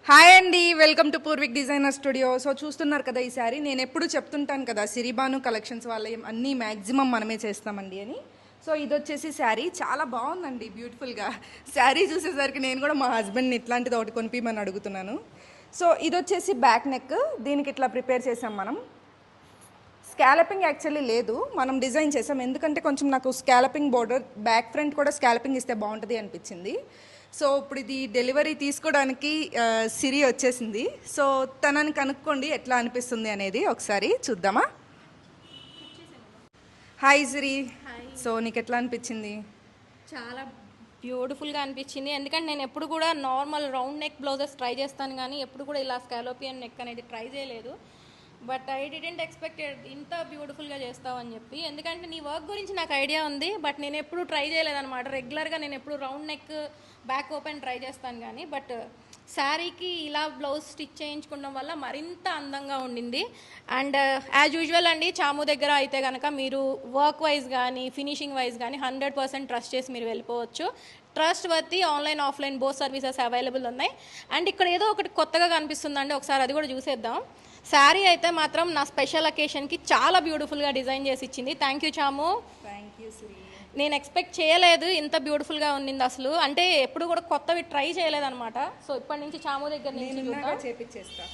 Hi అండి, welcome to Purvik designer studio. So చూస్తున్నారు కదా ఈ శారీ. నేను ఎప్పుడు చెప్తుంటాను కదా సిరిబాను కలెక్షన్స్ వాళ్ళ అన్నీ మ్యాక్సిమం మనమే చేస్తామండి అని. సో ఇది వచ్చేసి శారీ చాలా బాగుందండి, బ్యూటిఫుల్గా. శారీ చూసేసరికి నేను కూడా మా హస్బెండ్ని ఇట్లాంటిది ఒకటి కొనిపిమని అడుగుతున్నాను. సో ఇది వచ్చేసి బ్యాక్ నెక్, దీనికి ఇట్లా ప్రిపేర్ చేసాం మనం. స్కాలపింగ్ యాక్చువల్లీ లేదు, మనం డిజైన్ చేసాం. ఎందుకంటే కొంచెం నాకు స్కాలపింగ్ బోర్డర్ బ్యాక్ ఫ్రంట్ కూడా స్కాలపింగ్ ఇస్తే బాగుంటుంది అనిపించింది. సో ఇప్పుడు ఇది డెలివరీ తీసుకోవడానికి సిరి వచ్చేసింది. సో తనని కనుక్కోండి ఎట్లా అనిపిస్తుంది అనేది ఒకసారి చూద్దామా. హాయ్ సిరి. సో నీకు ఎట్లా అనిపించింది? చాలా బ్యూటిఫుల్గా అనిపించింది. ఎందుకంటే నేను ఎప్పుడు కూడా normal round neck blouses try చేస్తాను, కానీ ఎప్పుడు కూడా ఇలా స్కాలోపియన్ నెక్ అనేది ట్రై చేయలేదు. బట్ ఐ డిడెంట్ ఎక్స్పెక్టెడ్ ఇంత బ్యూటిఫుల్గా చేస్తావు అని చెప్పి. ఎందుకంటే నీ వర్క్ గురించి నాకు ఐడియా ఉంది, బట్ నేను ఎప్పుడు ట్రై చేయలేదన్నమాట. రెగ్యులర్గా నేను ఎప్పుడు round neck back open try చేస్తాను, కానీ బట్ శారీకి ఇలా బ్లౌజ్ స్టిచ్ చేయించుకోవడం వల్ల మరింత అందంగా ఉండింది. అండ్ యాజ్ యూజువల్ అండి, చాము దగ్గర అయితే కనుక మీరు వర్క్ వైజ్ కానీ ఫినిషింగ్ వైజ్ కానీ 100% ట్రస్ట్ చేసి మీరు వెళ్ళిపోవచ్చు. Trustworthy online offline both services available ఉన్నాయి. అండ్ ఇక్కడ ఏదో ఒకటి కొత్తగా కనిపిస్తుందండి, ఒకసారి అది కూడా చూసేద్దాం. శారీ అయితే మాత్రం నా స్పెషల్ అకేషన్కి చాలా బ్యూటిఫుల్గా డిజైన్ చేసి ఇచ్చింది. Thank you Chamu. Thank you Siri. నేను ఎక్స్పెక్ట్ చేయలేదు ఇంత బ్యూటిఫుల్గా ఉన్నింది అసలు. అంటే ఎప్పుడు కూడా కొత్తవి ట్రై చేయలేదన్నమాట. సో ఇప్పటి నుంచి చాము దగ్గర నుంచి చేపిచ్చేస్తా.